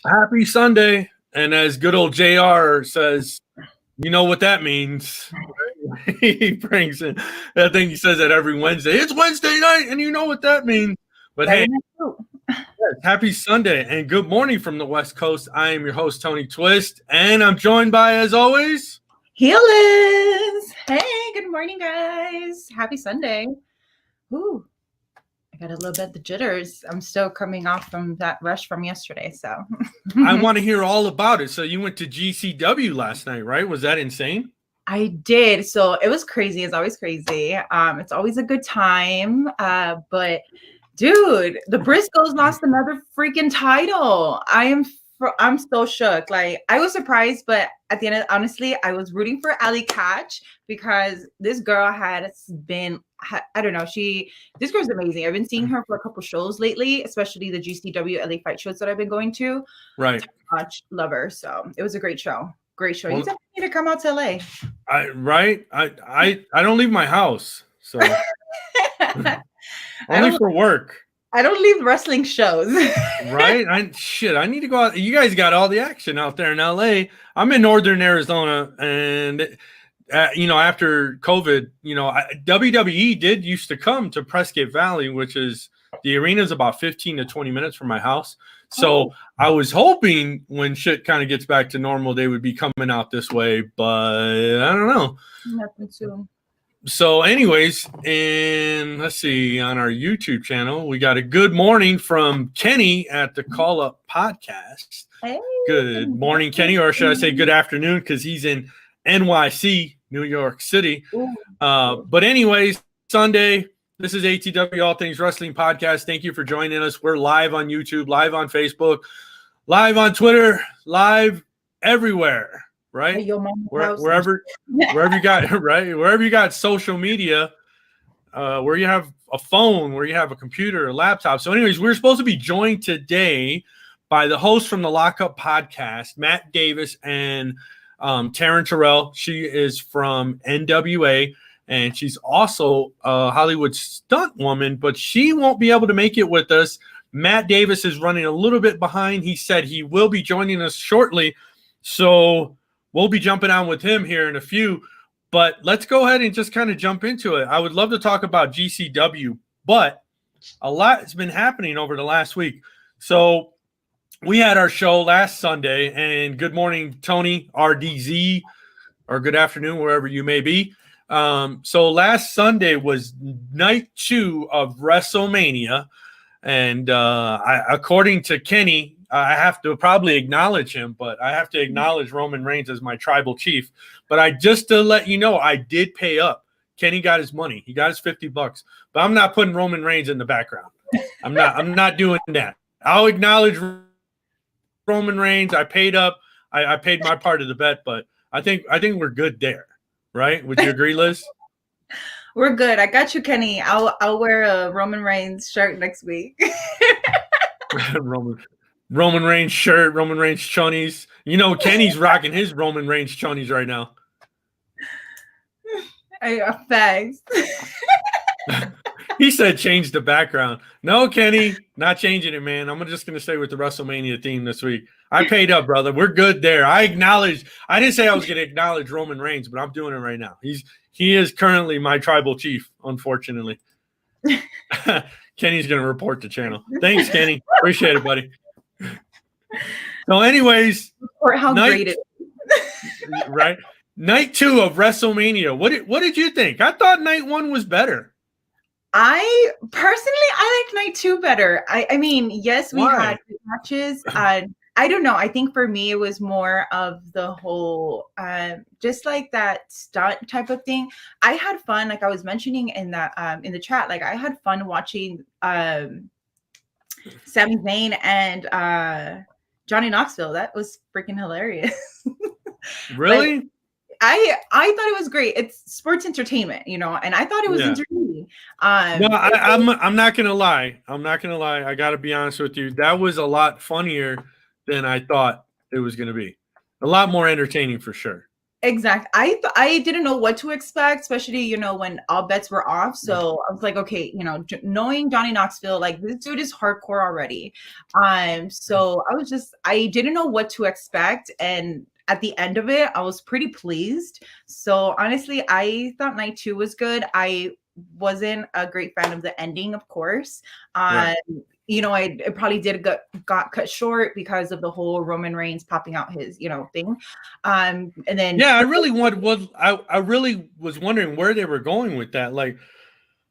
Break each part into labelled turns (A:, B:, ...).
A: Happy Sunday. And as good old JR says, you know what that means. He brings in, I think he says that every Wednesday. It's Wednesday night, and you know what that means. But hey, happy Sunday and good morning from the West Coast. I am your host, Tony Twist, and I'm joined by, as always,
B: Healers. Hey, good morning, guys. Happy Sunday. Ooh, I got a little bit of the jitters. I'm still coming off from that rush from yesterday, so.
A: I want to hear all about it. So you went to GCW last night, right? Was that insane?
B: I did. So it was crazy. It's always crazy. It's always a good time. But dude, the Briscoes lost another freaking title. I'm so shook. Like, I was surprised, but at the end, honestly, I was rooting for Allie Katch because this girl has been, I don't know, this girl's amazing. I've been seeing her for a couple shows lately, especially the GCW LA fight shows that I've been going to.
A: Right.
B: Much love her. So it was a great show. Great show. Well, you definitely need to come out to LA.
A: I don't leave my house, so only for work.
B: I don't leave wrestling shows.
A: Right? I need to go out. You guys got all the action out there in LA. I'm in northern Arizona, and after COVID, WWE did used to come to Prescott Valley, which is the arena is about 15 to 20 minutes from my house. So I was hoping when shit kind of gets back to normal, they would be coming out this way, but I don't know.
B: Nothing soon.
A: So anyways, and let's see, on our YouTube channel, we got a good morning from Kenny at the Call Up Podcast.
B: Hey.
A: Good morning, Kenny, or should I say good afternoon, because he's in NYC, New York City. But anyways, Sunday, this is ATW All Things Wrestling Podcast. Thank you for joining us. We're live on YouTube, live on Facebook, live on Twitter, live everywhere. Right? Wherever you got, right? Wherever you got social media, where you have a phone, where you have a computer, a laptop. So anyways, we're supposed to be joined today by the host from the Lockup Podcast, Matt Davis and Taryn Terrell. She is from NWA, and she's also a Hollywood stunt woman, but she won't be able to make it with us. Matt Davis is running a little bit behind. He said he will be joining us shortly. So we'll be jumping on with him here in a few, but let's go ahead and just kind of jump into it. I would love to talk about GCW, but a lot has been happening over the last week. So we had our show last Sunday, and good morning, Tony, RDZ, or good afternoon, wherever you may be. So last Sunday was night 2 of WrestleMania, and according to Kenny, I have to probably acknowledge him, but I have to acknowledge Roman Reigns as my tribal chief. But just to let you know, I did pay up. Kenny got his money. He got his $50, but I'm not putting Roman Reigns in the background. I'm not doing that. I'll acknowledge Roman Reigns. I paid up. I paid my part of the bet, but I think we're good there. Right? Would you agree, Liz?
B: We're good. I got you, Kenny. I'll wear a Roman Reigns shirt next week.
A: Roman Reigns shirt, Roman Reigns chonies. You know, Kenny's rocking his Roman Reigns chonies right now.
B: Thanks.
A: He said change the background. No, Kenny, not changing it, man. I'm just going to stay with the WrestleMania theme this week. I paid up, brother. We're good there. I didn't say I was going to acknowledge Roman Reigns, but I'm doing it right now. He is currently my tribal chief, unfortunately. Kenny's going to report the channel. Thanks, Kenny. Appreciate it, buddy. So anyways,
B: how great it is.
A: Right? Night 2 of WrestleMania. What did you think? I thought night 1 was better.
B: I liked night 2 better. I mean, yes, we had matches. I don't know. I think for me, it was more of the whole, just like that stunt type of thing. I had fun, like I was mentioning in the chat. Like I had fun watching Sami Zayn and Johnny Knoxville. That was freaking hilarious.
A: Really?
B: Like, I thought it was great. It's sports entertainment, and I thought it was entertaining.
A: No, I'm not gonna lie. I gotta be honest with you. That was a lot funnier than I thought it was gonna be. A lot more entertaining for sure.
B: Exactly. I didn't know what to expect, especially, when all bets were off. So I was like, okay, knowing Johnny Knoxville, like this dude is hardcore already. So I didn't know what to expect. And at the end of it, I was pretty pleased. So honestly, I thought night 2 was good. I wasn't a great fan of the ending, of course.
A: Right.
B: It probably got cut short because of the whole Roman Reigns popping out his, thing. And then
A: Yeah, I really I really was wondering where they were going with that. Like,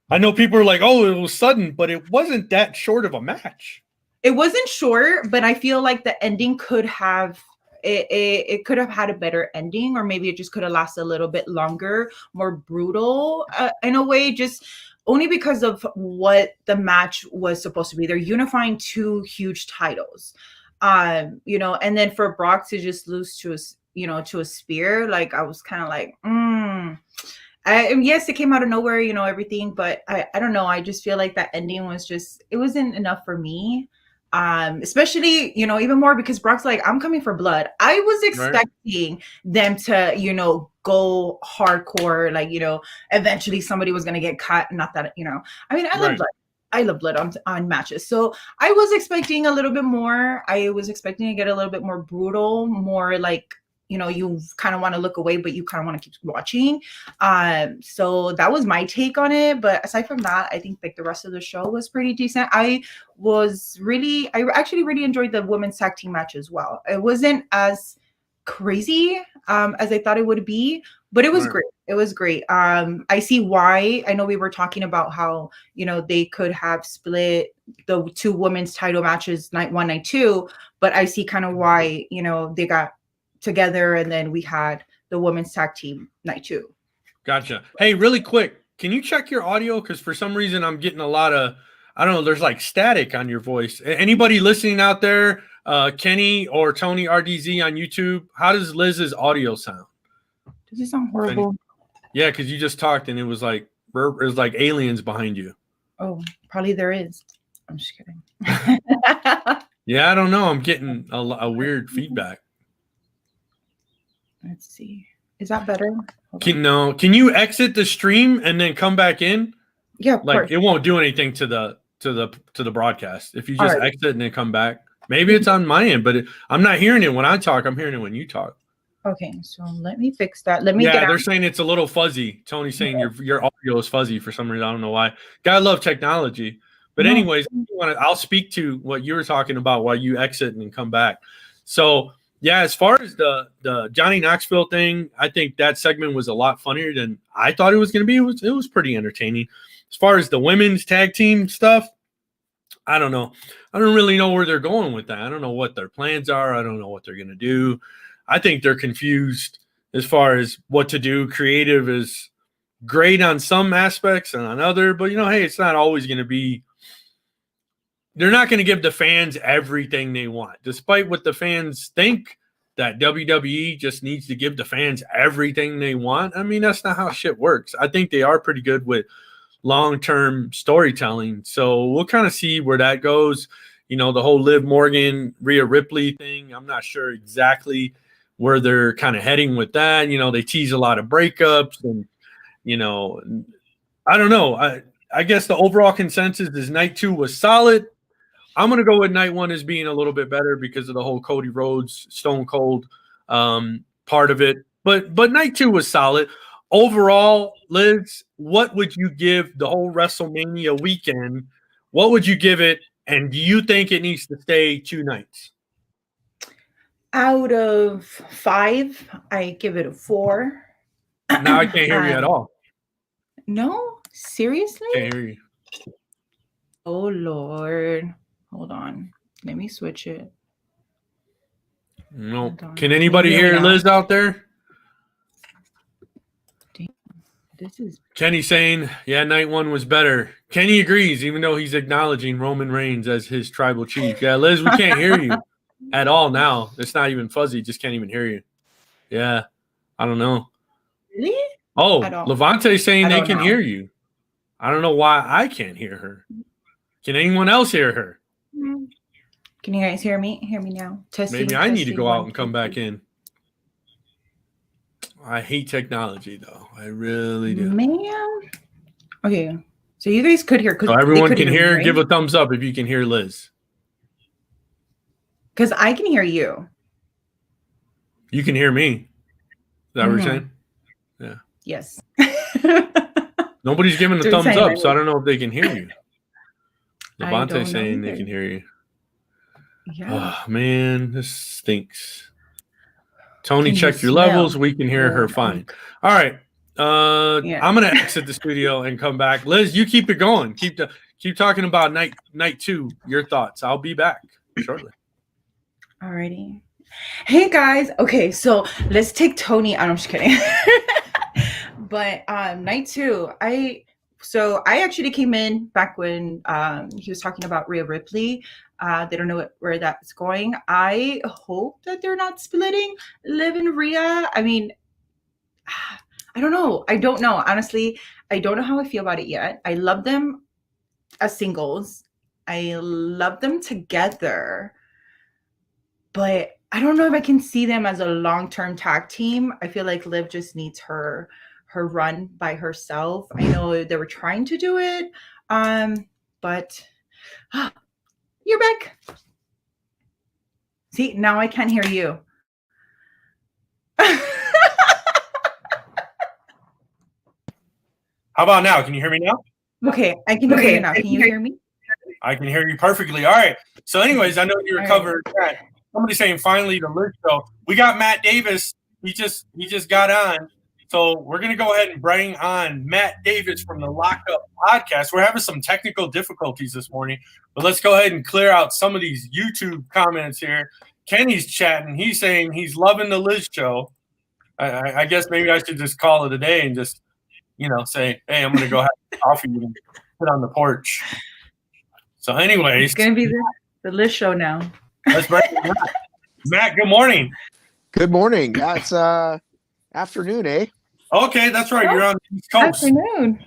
A: I know people are like, "Oh, it was sudden," but it wasn't that short of a match.
B: it wasn't short, but I feel like the ending could have it could have had a better ending, or maybe it just could have lasted a little bit longer, more brutal in a way, just only because of what the match was supposed to be. They're unifying two huge titles, and then for Brock to just lose to a spear, like I was kind of like, yes, it came out of nowhere, everything, but I don't know. I just feel like that ending was it wasn't enough for me. Especially, even more because Brock's like, I'm coming for blood. I was expecting them to, go hardcore, like, eventually somebody was going to get cut. Not that, I mean, I love blood. I love blood on matches. So I was expecting a little bit more. I was expecting to get a little bit more brutal, more like, you kind of want to look away, but you kind of want to keep watching. So that was my take on it. But aside from that, I think like the rest of the show was pretty decent. I actually really enjoyed the women's tag team match as well. It wasn't as crazy as I thought it would be, but it was great. It was great. I see why. I know we were talking about how, they could have split the two women's title matches, night 1, night 2, but I see kind of why, they got together and then we had the women's tag team night 2.
A: Gotcha. Hey, really quick, can you check your audio? Because for some reason I'm getting a lot of, I don't know, there's like static on your voice. Anybody listening out there, Kenny or Tony RDZ on YouTube, how does Liz's audio sound?
B: Does it sound horrible?
A: Yeah, because you just talked and it was like aliens behind you.
B: Oh, probably there is. I'm just kidding.
A: Yeah, I don't know. I'm getting a weird feedback.
B: Let's see. Is that better?
A: Can you exit the stream and then come back in?
B: Yeah,
A: like it won't do anything to the broadcast if you just exit and then come back. Maybe it's on my end, but I'm not hearing it when I talk. I'm hearing it when you talk.
B: Okay, so let me fix that.
A: They're saying it's a little fuzzy. Tony's saying your audio is fuzzy for some reason. I don't know why. Gotta love technology. But anyways, I'll speak to what you were talking about while you exit and come back. So yeah, as far as the Johnny Knoxville thing, I think that segment was a lot funnier than I thought it was going to be. It was pretty entertaining. As far as the women's tag team stuff, I don't know. I don't really know where they're going with that. I don't know what their plans are. I don't know what they're going to do. I think they're confused as far as what to do. Creative is great on some aspects and on other, but hey, it's not always going to be. They're not going to give the fans everything they want, despite what the fans think that WWE just needs to give the fans everything they want. I mean, that's not how shit works. I think they are pretty good with long-term storytelling. So we'll kind of see where that goes. The whole Liv Morgan, Rhea Ripley thing, I'm not sure exactly where they're kind of heading with that. They tease a lot of breakups and, I don't know. I guess the overall consensus is night 2 was solid. I'm going to go with night 1 as being a little bit better because of the whole Cody Rhodes, Stone Cold part of it. But night 2 was solid. Overall, Liz, what would you give the whole WrestleMania weekend? What would you give it? And do you think it needs to stay 2 nights?
B: Out of 5, I give it a 4.
A: Now I can't hear you at all.
B: No? Seriously?
A: Can't hear you.
B: Oh, Lord. Hold on. Let me switch it.
A: No. Can anybody hear Liz out there?
B: This is
A: Kenny saying, yeah, night 1 was better. Kenny agrees, even though he's acknowledging Roman Reigns as his tribal chief. Yeah, Liz, we can't hear you at all now. It's not even fuzzy. Just can't even hear you. Yeah. I don't know.
B: Really?
A: Oh, Levante's saying they can hear you. I don't know why I can't hear her. Can anyone else hear her?
B: Can you guys hear me? Hear me now?
A: Maybe I need to go out and come back in. I hate technology, though. I really do.
B: Man. Okay. So you guys could hear.
A: So everyone can hear.
B: Me, right?
A: Give a thumbs up if you can hear Liz.
B: Because I can hear you.
A: You can hear me. Is that what you're saying? Yeah.
B: Yes.
A: Nobody's giving the thumbs up, so I don't know if they can hear you. Levante's saying they can hear you.
B: Yeah.
A: Oh, man, this stinks. Tony, check your levels. We can hear her fine. All right. I'm gonna exit the studio and come back. Liz, you keep it going. Keep talking about night 2. Your thoughts. I'll be back shortly.
B: Alrighty. Hey guys. Okay, so let's take Tony. I'm just kidding. But night 2, I actually came in back when he was talking about Rhea Ripley. They don't know where that's going. I hope that they're not splitting Liv and Rhea. I mean, I don't know. Honestly, I don't know how I feel about it yet. I love them as singles. I love them together. But I don't know if I can see them as a long-term tag team. I feel like Liv just needs her run by herself. I know they were trying to do it, but you're back. See, now I can't hear you.
A: How about now? Can you hear me now?
B: Okay, I can hear you now. Can you hear me?
A: I can hear you perfectly. All right. So anyways, I know you recovered. Right. Somebody's saying finally the Liz show. We got Matt Davis. He just got on. So we're going to go ahead and bring on Matt Davis from the Lockup Podcast. We're having some technical difficulties this morning, but let's go ahead and clear out some of these YouTube comments here. Kenny's chatting. He's saying he's loving the Liz show. I guess maybe I should just call it a day and just, say, hey, I'm going to go have coffee and sit on the porch. So anyways.
B: It's going to be the Liz show now.
A: Let's bring it back. Matt, good morning.
C: Good morning. It's afternoon, eh?
A: Okay, that's right. You're on the East Coast.
B: Afternoon.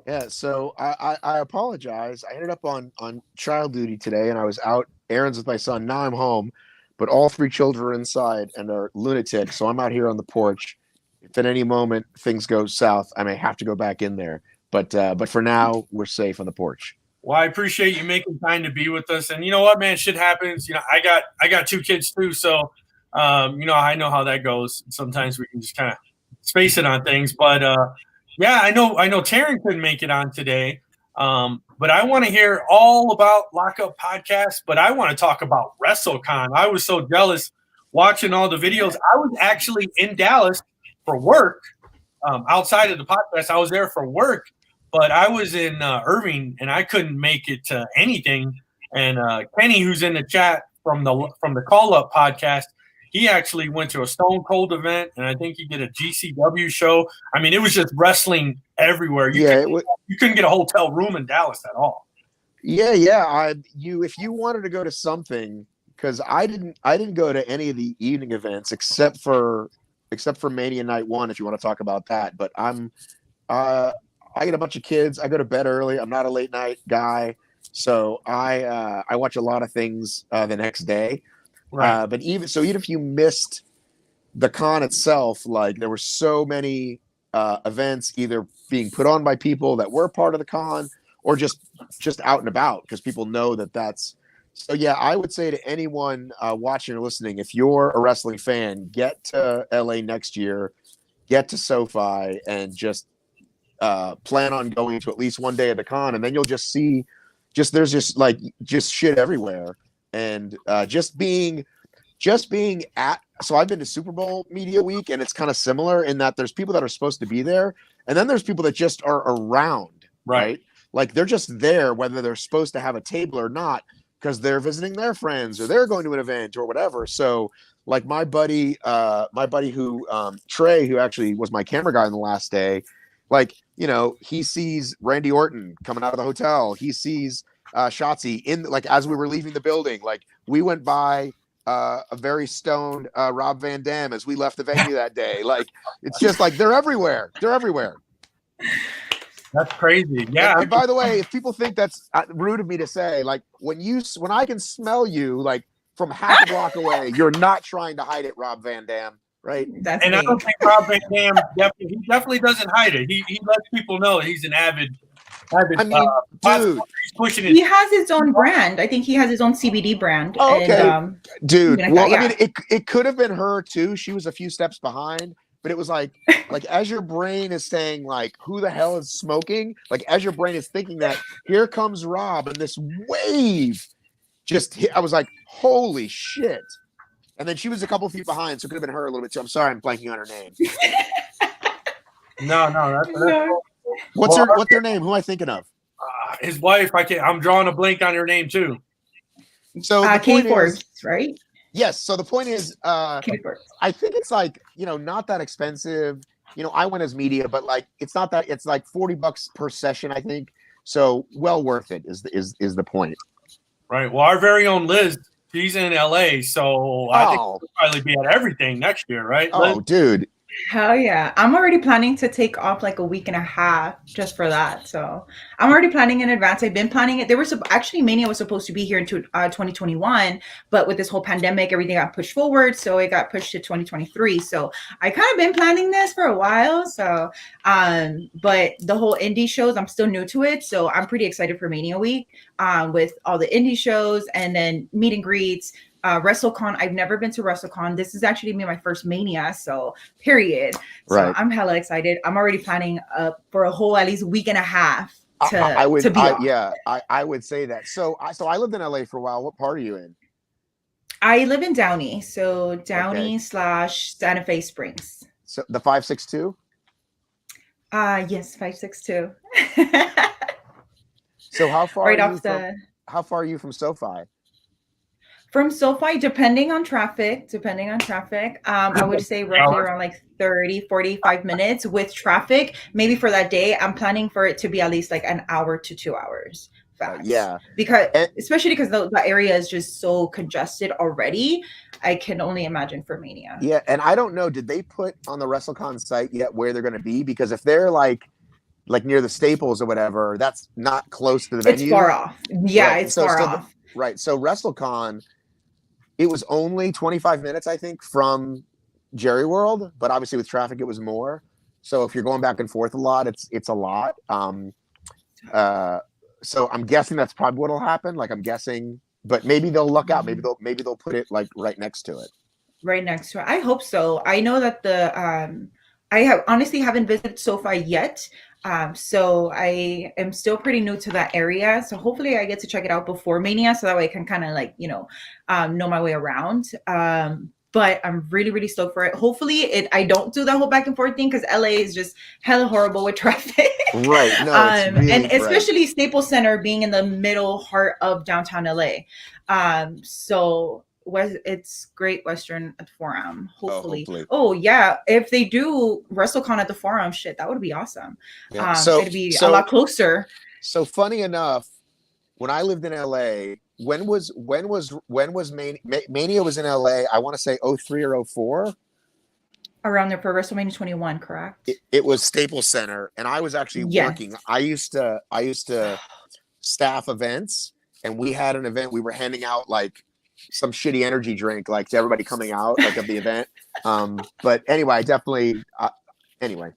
C: Yeah, so I apologize. I ended up on child duty today, and I was out errands with my son. Now I'm home, but all 3 children are inside and are lunatics, so I'm out here on the porch. If at any moment things go south, I may have to go back in there. But for now, we're safe on the porch.
A: Well, I appreciate you making time to be with us. And you know what, man, shit happens. I got 2 kids too, so I know how that goes. Sometimes we can just kind of space it on things. But yeah, I know Taryn couldn't make it on today. But I want to hear all about Lockup Podcast, but I want to talk about WrestleCon. I was so jealous watching all the videos. I was actually in Dallas for work. Outside of the podcast, I was there for work. But I was in Irving, and I couldn't make it to anything. And Kenny, who's in the chat from the Call Up Podcast, he actually went to a Stone Cold event, and I think he did a GCW show. I mean, it was just wrestling everywhere. You couldn't get a hotel room in Dallas at all.
C: Yeah. If you wanted to go to something, because I didn't go to any of the evening events except for Mania Night 1, if you want to talk about that. But I get a bunch of kids. I go to bed early. I'm not a late night guy, so I watch a lot of things the next day. Right. But even if you missed the con itself, like there were so many events either being put on by people that were part of the con or just out and about because people know that's. So yeah, I would say to anyone watching or listening, if you're a wrestling fan, get to LA next year, get to SoFi, and just plan on going to at least one day at the con, and then you'll just see there's just shit everywhere. And just being at, so I've been to Super Bowl Media Week, and it's kind of similar in that there's people that are supposed to be there, and then there's people that just are around, right? Like they're just there whether they're supposed to have a table or not because they're visiting their friends or they're going to an event or whatever. So like my buddy who Trey, who actually was my camera guy on the last day, like, he sees Randy Orton coming out of the hotel. He sees Shotzi as we were leaving the building. Like we went by a very stoned Rob Van Dam as we left the venue that day. Like it's just like they're everywhere.
A: That's crazy. Yeah.
C: And by the way, if people think that's rude of me to say, like when I can smell you like from half a block away, you're not trying to hide it, Rob Van Dam. right?
B: That's
A: And I
B: me.
A: don't think Rob Van Dam definitely doesn't hide it. He lets people know he's an avid.
C: I mean, dude,
A: he's pushing
B: He
A: it.
B: has his own brand. I think he has his own CBD brand.
C: Oh, okay.
B: And,
C: dude.
B: like
C: Well,
B: that,
C: I mean, it could have been her too. She was a few steps behind, but it was like as your brain is saying, like, who the hell is smoking? Like, as your brain is thinking that, here comes Rob, and this wave just hit. I was like, holy shit. And then she was a couple feet behind, so it could have been her a little bit too. I'm sorry, I'm blanking on her name.
A: No, that's
B: No.
C: What's her name? Who am I thinking of?
A: his wife. I'm drawing a blank on her name too.
C: So the
B: Katie
C: point
B: Forbes,
C: is,
B: right?
C: yes. So the point is,
B: Katie Forbes.
C: I think it's like, not that expensive. I went as media, but like it's not that. It's like $40 per session, I think. So well worth it is the point.
A: Right. Well, our very own Liz, she's in LA, so I think we'll probably be at everything next year, right? Liz?
C: Oh, dude.
B: Hell yeah. I'm already planning to take off like a week and a half just for that. So I'm already planning in advance. I've been planning it. Actually, Mania was supposed to be here in 2021, but with this whole pandemic, everything got pushed forward. So it got pushed to 2023. So I kind of been planning this for a while. So, but the whole indie shows, I'm still new to it. So I'm pretty excited for Mania Week with all the indie shows and then meet and greets. WrestleCon, I've never been to WrestleCon. This is actually my first Mania, so period. So
C: right.
B: I'm hella excited. I'm already planning for a whole at least week and a half
C: I would
B: be off.
C: Yeah, I would say that. So I lived in LA for a while. What part are you in?
B: I live in Downey, so Downey / Santa Fe Springs.
C: So the 562?
B: Yes, 562.
C: So how far
B: right
C: are
B: off
C: you
B: the
C: how far are you from SoFi?
B: From SoFi, depending on traffic, I would say roughly around like 30, 45 minutes with traffic. Maybe for that day, I'm planning for it to be at least like an hour to 2 hours.
C: Yeah.
B: Especially because the area is just so congested already. I can only imagine for Mania.
C: Yeah, and I don't know, did they put on the WrestleCon site yet where they're going to be? Because if they're like near the Staples or whatever, that's not close to the venue.
B: It's far off. Yeah,
C: right.
B: it's far off.
C: Right. So WrestleCon, it was only 25 minutes, I think, from Jerry World, but obviously with traffic, it was more. So if you're going back and forth a lot, it's a lot. So I'm guessing that's probably what'll happen. Like I'm guessing, but maybe they'll luck out. Maybe they'll put it like right next to it.
B: Right next to it. I hope so. I know that I honestly haven't visited SoFi yet. So I am still pretty new to that area. So hopefully I get to check it out before Mania, so that way I can kind of like, know my way around. But I'm really, really stoked for it. Hopefully I don't do that whole back and forth thing because LA is just hella horrible with traffic.
C: Right. No, it's really,
B: and especially Staples Center being in the middle heart of downtown LA. So it's Great Western at the Forum. Hopefully. Oh yeah, if they do WrestleCon at the Forum, shit, that would be awesome.
C: Yeah.
B: It'd be a lot closer.
C: So funny enough, when I lived in LA, when was Mania was in LA? I want to say 03 or 04.
B: Around there for WrestleMania 21, correct?
C: It was Staples Center, and I was actually working. I used to staff events, and we had an event. We were handing out like some shitty energy drink, like to everybody coming out like of the event. But anyway, I definitely. Anyway.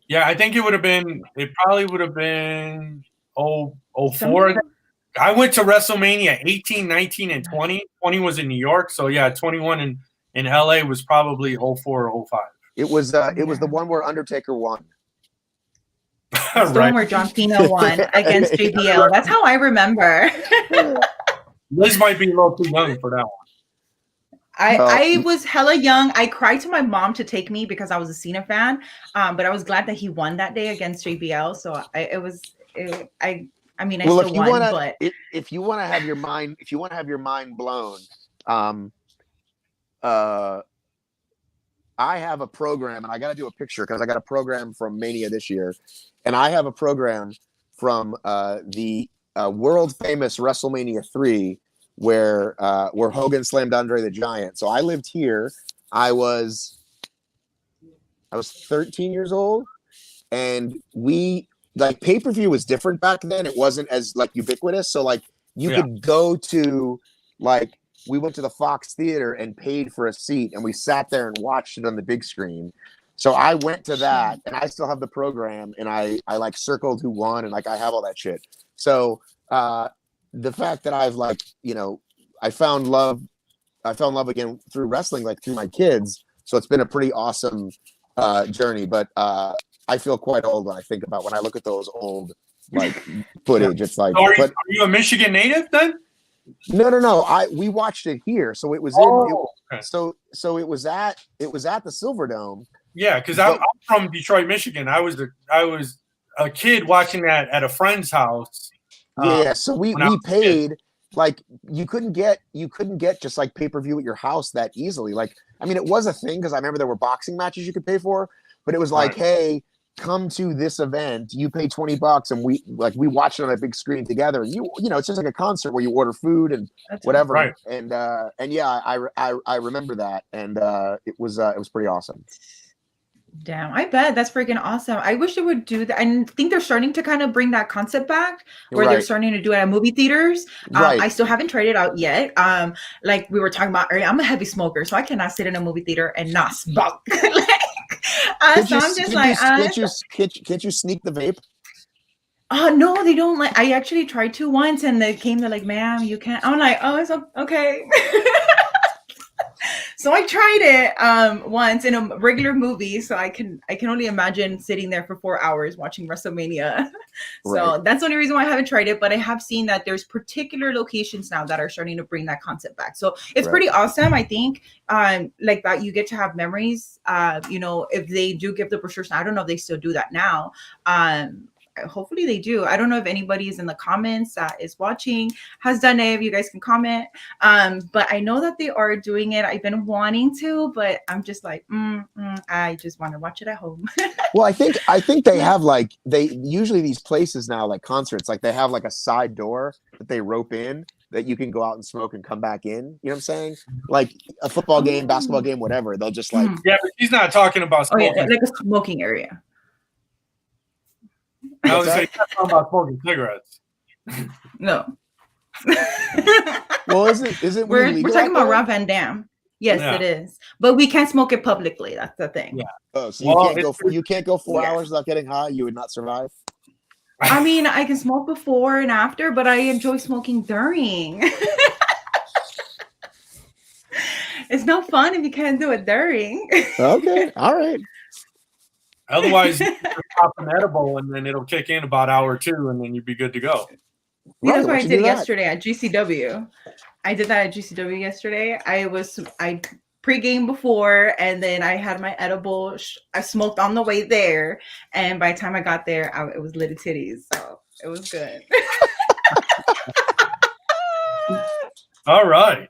A: Yeah, I think it probably would have been 04. I went to WrestleMania 18, 19, and 20. 20 was in New York. So yeah, 21 in LA was probably 04 or 05.
C: It was the one where Undertaker won.
B: It's the one where John Cena won against JBL. That's how I remember.
A: Liz might be a little too young for that one.
B: I was hella young. I cried to my mom to take me because I was a Cena fan. But I was glad that he won that day against JBL. So I still won. But
C: if you want to have your mind blown, I have a program, and I got to do a picture because I got a program from Mania this year, and I have a program from the world famous WrestleMania 3. Where Hogan slammed Andre the Giant. So I lived here. I was 13 years old, and pay-per-view was different back then. It wasn't as like ubiquitous. So like you could go to like we went to the Fox Theater and paid for a seat, and we sat there and watched it on the big screen. So I went to that, and I still have the program, and I like circled who won, and like I have all that shit. So the fact that I've like, you know, I fell in love again through wrestling, like through my kids. So it's been a pretty awesome journey. But I feel quite old when I look at those old like footage. It's like,
A: are you a Michigan native then?
C: No. We watched it here, so it was
A: okay.
C: so it was at the Silverdome.
A: Yeah, because I'm from Detroit, Michigan. I was a kid watching that at a friend's house.
C: Yeah, so we paid like you couldn't get just like pay-per-view at your house that easily. Like, I mean, it was a thing because I remember there were boxing matches you could pay for, but it was like, hey, come to this event, you pay $20 and we watched it on a big screen together. And you know, it's just like a concert where you order food and whatever. Right. And yeah, I remember that, and it was pretty awesome.
B: Damn, I bet that's freaking awesome. I wish they would do that. I think they're starting to kind of bring that concept back where they're starting to do it at movie theaters. I still haven't tried it out yet. Like we were talking about earlier, I'm a heavy smoker, so I cannot sit in a movie theater and not smoke. Can't you sneak the vape? No, they don't. Like, I actually tried to once, and they're like, ma'am, you can't. I'm like, oh, it's okay. So I tried it once in a regular movie. So I can only imagine sitting there for 4 hours watching WrestleMania. So that's the only reason why I haven't tried it. But I have seen that there's particular locations now that are starting to bring that concept back. So it's pretty awesome. I think like that you get to have memories. You know, if they do give the brochures, I don't know if they still do that now. Hopefully they do. I don't know if anybody is in the comments that is watching has done it. If you guys can comment. But I know that they are doing it. I've been wanting to, but I'm just like, I just want to watch it at home.
C: Well, I think they have like usually these places now, like concerts, like they have like a side door that they rope in that you can go out and smoke and come back in. You know what I'm saying? Like a football game, basketball game, whatever. They'll just like
A: but he's not talking about smoking.
B: Oh, yeah, like a smoking area.
A: I was saying, talking about smoking cigarettes.
B: No.
C: Well, isn't
B: we're talking about Rob Van Dam. Yes, it is. But we can't smoke it publicly. That's the thing.
C: Yeah. Oh, so you can't go 4 hours without getting high? You would not survive?
B: I mean, I can smoke before and after, but I enjoy smoking during. It's no fun if you can't do it during.
C: Okay. All right.
A: Otherwise, you pop an edible and then it'll kick in about hour or two, and then you'd be good to go.
B: Yeah, that's what I did yesterday at GCW. I did that at GCW yesterday. I pre-game before, and then I had my edible. I smoked on the way there, and by the time I got there, it was little titties, so it was good.
A: All right.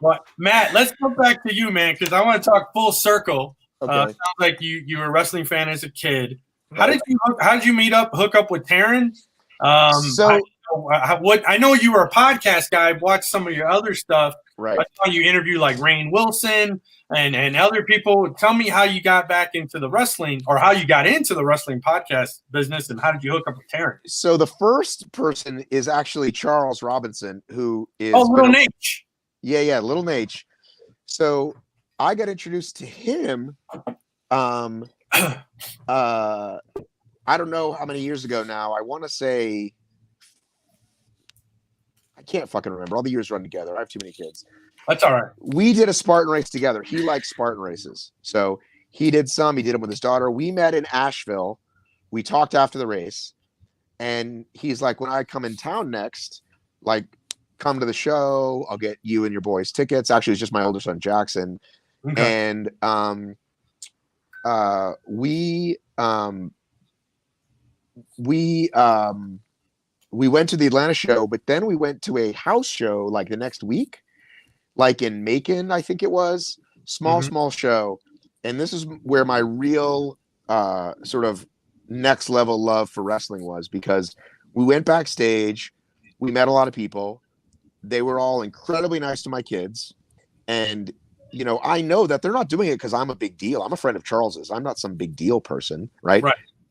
A: Well, Matt, let's go back to you, man, because I want to talk full circle.
C: Okay.
A: Sounds like you were a wrestling fan as a kid. How did you hook up with Taryn? I know you were a podcast guy. I've watched some of your other stuff.
C: Right.
A: I saw you interview like Rainn Wilson and other people. Tell me how you got back into the wrestling, or how you got into the wrestling podcast business, and how did you hook up with Taryn?
C: So the first person is actually Charles Robinson, who is
A: Little Nate.
C: Yeah, Little Nate. So I got introduced to him. I don't know how many years ago now. I want to say, I can't fucking remember. All the years run together. I have too many kids.
A: That's all right.
C: We did a Spartan race together. He likes Spartan races. So he did some. He did them with his daughter. We met in Asheville. We talked after the race. And he's like, when I come in town next, like, come to the show. I'll get you and your boys tickets. Actually, it's just my older son, Jackson. Okay. And we went to the Atlanta show, but then we went to a house show like the next week, like in Macon, I think it was. Small show. And this is where my real sort of next level love for wrestling was, because we went backstage, we met a lot of people. They were all incredibly nice to my kids. And you know, I know that they're not doing it because I'm a big deal. I'm a friend of Charles's. I'm not some big deal person, right?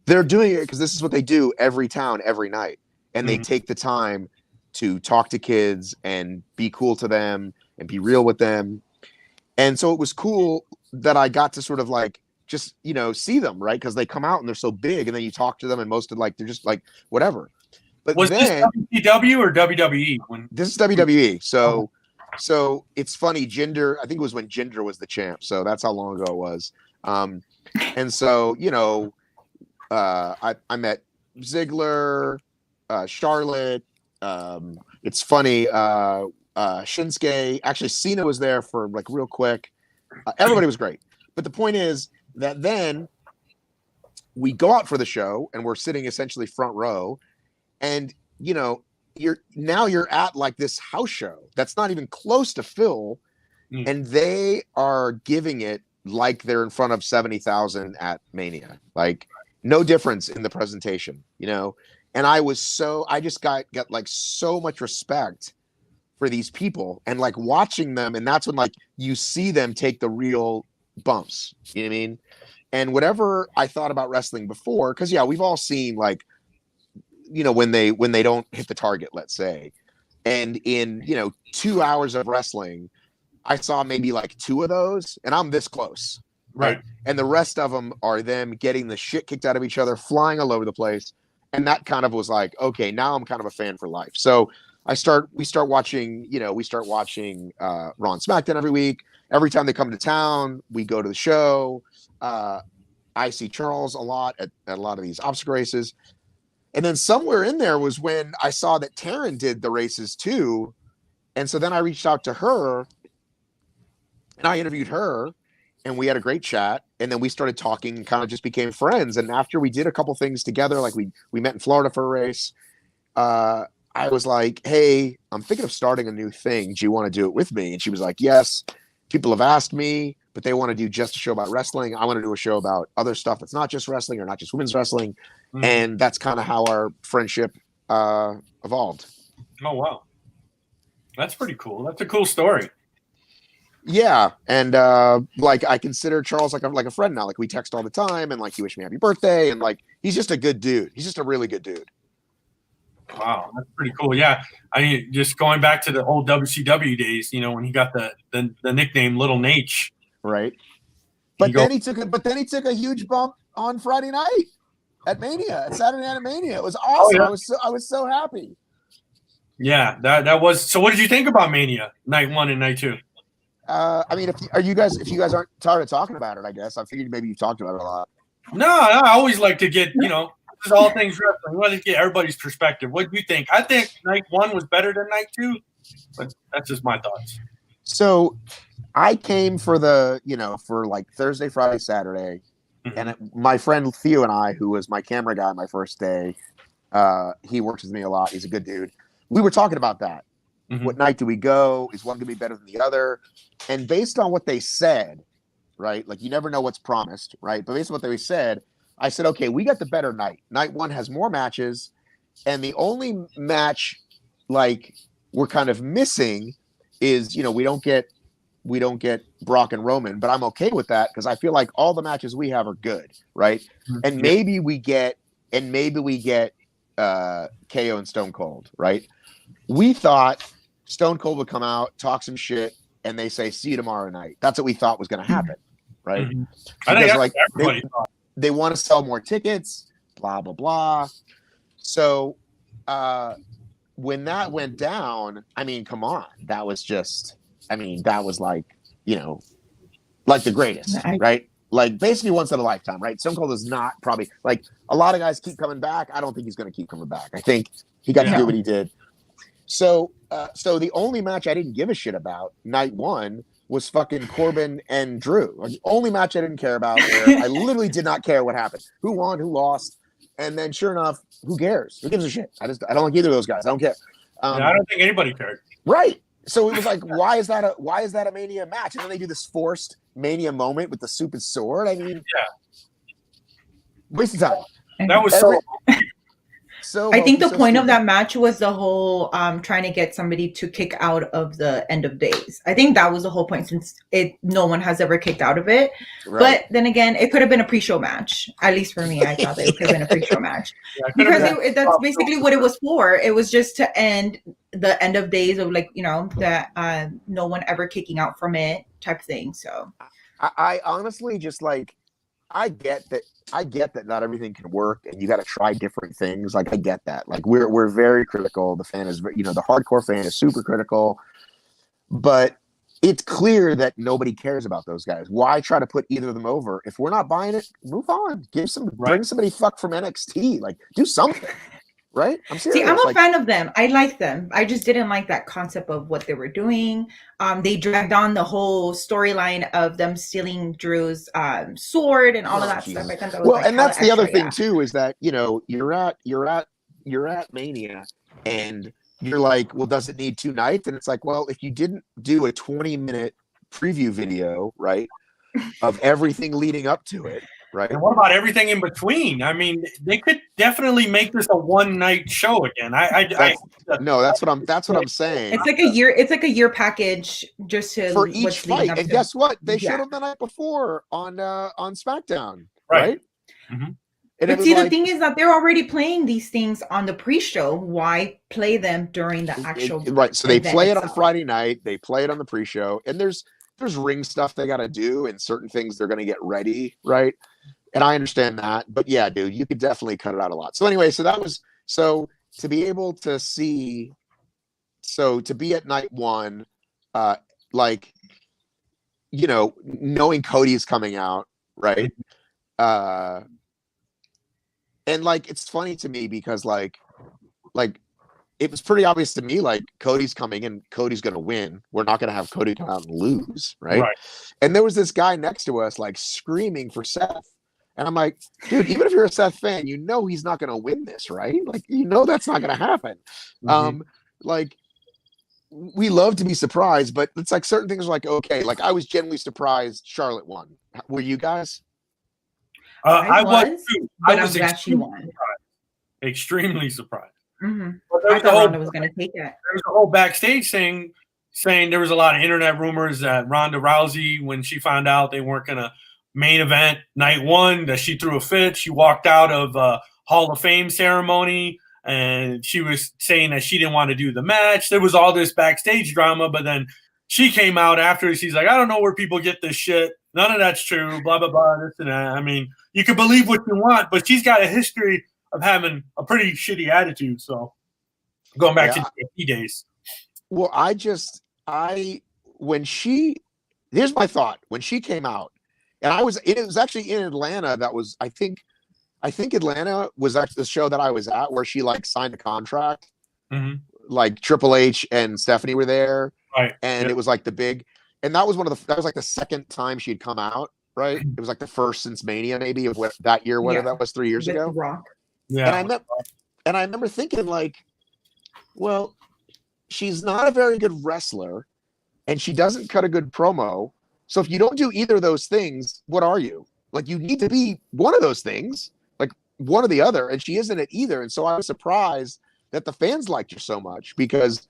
C: They're doing it because this is what they do every town, every night. And they take the time to talk to kids and be cool to them and be real with them. And so it was cool that I got to sort of like just, you know, see them, right? Because they come out and they're so big, and then you talk to them and most of like they're just like whatever. But
A: was
C: then
A: this WCW or WWE?
C: This is WWE. So it's funny, Jinder, I think it was when Jinder was the champ. So that's how long ago it was. And so, you know, I met Ziggler, Charlotte. It's funny, Shinsuke. Actually, Cena was there for like real quick. Everybody was great. But the point is that then we go out for the show and we're sitting essentially front row, and you know, you're at like this house show that's not even close to fill, and they are giving it like they're in front of 70,000 at Mania. Like no difference in the presentation, you know. And I just got like so much respect for these people and like watching them, and that's when like you see them take the real bumps, you know what I mean? And whatever I thought about wrestling before, because yeah, we've all seen like, you know, when they don't hit the target, let's say, and in, you know, 2 hours of wrestling, I saw maybe like 2 of those, and I'm this close, right? And the rest of them are them getting the shit kicked out of each other, flying all over the place. And that kind of was like, okay, now I'm kind of a fan for life. So we start watching Raw and SmackDown every week. Every time they come to town, we go to the show. I see Charles a lot at a lot of these obstacle races. And then somewhere in there was when I saw that Taryn did the races too. And so then I reached out to her and I interviewed her, and we had a great chat. And then we started talking and kind of just became friends. And after we did a couple things together, like we met in Florida for a race, I was like, hey, I'm thinking of starting a new thing. Do you want to do it with me? And she was like, yes. People have asked me, but they want to do just a show about wrestling. I want to do a show about other stuff that's not just wrestling or not just women's wrestling. Mm-hmm. And that's kind of how our friendship evolved.
A: Oh, wow. That's pretty cool. That's a cool story.
C: Yeah. And like I consider Charles like a friend now. Like we text all the time, and like he wished me happy birthday, and like he's just a good dude. He's just a really good dude.
A: Wow, that's pretty cool. Yeah, I mean, just going back to the old WCW days, you know, when he got the nickname Little Nate,
C: right? But then he took a huge bump on Friday night at Mania, at Saturday Night at Mania. It was awesome. Oh, yeah. I was so happy.
A: Yeah, that was. So, what did you think about Mania Night 1 and Night 2?
C: I mean, if you guys aren't tired of talking about it, I guess I figured maybe you've talked about it a lot.
A: No, I always like to get, you know. This is all things wrestling. We want to get everybody's perspective. What do you think? I think Night 1 was better than Night 2, but that's just my thoughts.
C: So I came for like Thursday, Friday, Saturday, and my friend Theo and I, who was my camera guy my first day, he works with me a lot. He's a good dude. We were talking about that. Mm-hmm. What night do we go? Is one going to be better than the other? And based on what they said, right? Like you never know what's promised, right? But based on what they said, I said, okay, we got the better night. Night 1 has more matches, and the only match like we're kind of missing is, you know, we don't get Brock and Roman, but I'm okay with that because I feel like all the matches we have are good, right? Mm-hmm. And maybe we get KO and Stone Cold, right? We thought Stone Cold would come out, talk some shit, and they say, see you tomorrow night. That's what we thought was going to happen, right? Mm-hmm.
A: I think like everybody thought.
C: They want to sell more tickets, blah, blah, blah. So when that went down, I mean, come on. That was like, you know, like the greatest, right? Like basically once in a lifetime, right? Stone Cold is not probably, like a lot of guys keep coming back. I don't think he's going to keep coming back. I think he got to do what he did. So the only match I didn't give a shit about, Night 1, was fucking Corbin and Drew. The only match I didn't care about. Where I literally did not care what happened. Who won? Who lost? And then, sure enough, who cares? Who gives a shit? I don't like either of those guys. I don't care.
A: I don't think anybody cared.
C: Right. So it was like, why is that a Mania match? And then they do this forced Mania moment with the stupid sword. I mean, waste of time.
A: That was
C: so
B: I think
C: hokey,
B: the
C: so
B: point of
C: stupid.
B: that match was the whole trying to get somebody to kick out of the end of days. I think that was the whole point, since no one has ever kicked out of it.
C: Right.
B: But then again, it could have been a pre-show match. At least for me, I thought that it could have been a pre-show match,
A: Yeah, it could have
B: because
A: been-
B: that's basically what it was for. It was just to end the end of days of, like, you know, that no one ever kicking out from it type thing. So
C: I honestly just like, I get that not everything can work and you got to try different things. Like, I get that. Like, we're very critical. The fan is, you know, the hardcore fan is super critical, but it's clear that nobody cares about those guys. Why try to put either of them over? If we're not buying it, move on. Bring somebody fuck from NXT. Like, do something. Right? I'm serious.
B: see, I'm a fan of them. I like them. I just didn't like that concept of what they were doing. They dragged on the whole storyline of them stealing Drew's sword and all of that stuff. I thought that was,
C: well,
B: like,
C: and that's the
B: hella
C: other
B: extra,
C: thing too, is that, you know, you're at Mania, and you're like, well, does it need 2 nights? And it's like, well, if you didn't do a 20-minute preview video, right, of everything leading up to it, right?
A: And what about everything in between? I mean, they could definitely make this a one-night show again.
C: That's what I'm saying.
B: It's like a year. It's like a year package just to
C: For each
B: what's leading
C: fight.
B: up
C: And
B: to.
C: guess what? They
B: Yeah.
C: showed them the night before on SmackDown,
A: Right.
C: right?
A: Mhm.
C: And it
B: But
C: was
B: see, the
C: like,
B: thing is that they're already playing these things on the pre-show. Why play them during the actual?
C: right. So they
B: event
C: play it on
B: itself?
C: Friday night. They play it on the pre-show, and there's ring stuff they got to do and certain things they're going to get ready, right? And I understand that, but yeah, dude, you could definitely cut it out a lot. So anyway, so to be able to see, so to be at night one, like, you know, knowing Cody's coming out, right? And like, it's funny to me because like it was pretty obvious to me, like, Cody's coming and Cody's going to win. We're not going to have Cody come out and lose, right? And there was this guy next to us, like, screaming for Seth. And I'm like, dude, even if you're a Seth fan, you know he's not going to win this, right? Like, you know that's not going to happen.
A: Mhm.
C: Like, we love to be surprised, but it's like certain things are like, okay, like I was genuinely surprised Charlotte won. Were you guys?
A: I was too.
B: but
A: I
B: I'm
A: was
B: glad she won.
A: extremely surprised.
B: Mhm.
A: But there
B: I
A: was
B: thought
A: the whole-
B: Ronda was going to take it.
A: there was a whole backstage thing saying there was a lot of internet rumors that Ronda Rousey, when she found out they weren't going to main event night one, that she threw a fit. She walked out of Hall of Fame ceremony, and she was saying that she didn't want to do the match. There was all this backstage drama, but then she came out after. She's like, I don't know where people get this shit. None of that's true. Blah, blah, blah, this and that. I mean, you can believe what you want, but she's got a history of having a pretty shitty attitude. So going back to the NXT days.
C: Well, here's my thought. When she came out, and it was actually in Atlanta. That was, I think Atlanta was actually the show that I was at where she like signed a contract.
A: Mhm.
C: Like Triple H and Stephanie were there.
A: Right.
C: And it was like and that was that was like the second time she had come out, right? It was like the first since Mania, maybe, of that year, whatever that was, 3 years
B: With
C: ago.
B: Rock.
A: Yeah.
C: And I remember thinking, like, well, she's not a very good wrestler, and she doesn't cut a good promo. So if you don't do either of those things, what are you? Like, you need to be one of those things, like one or the other, and she isn't at either. And so I was surprised that the fans liked her so much, because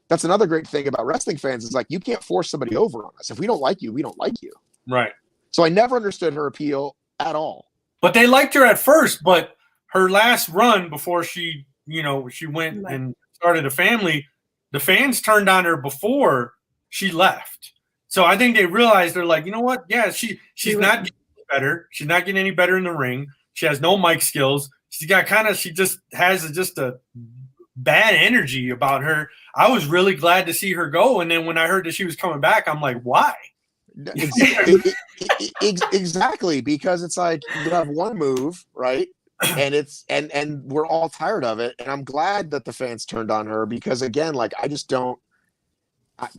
C: that's another great thing about wrestling fans is like, you can't force somebody over on us. If we don't like you, we don't like you.
A: Right.
C: So I never understood her appeal at all.
A: But they liked her at first, but her last run before she went and started a family, the fans turned on her before she left. So I think they realized, they're like, you know what? Yeah, she's not getting better. She's not getting any better in the ring. She has no mic skills. She just has a bad energy about her. I was really glad to see her go. And then when I heard that she was coming back, I'm like, why?
C: Exactly, because it's like you have one move, right? And we're all tired of it. And I'm glad that the fans turned on her, because again, like, I just don't.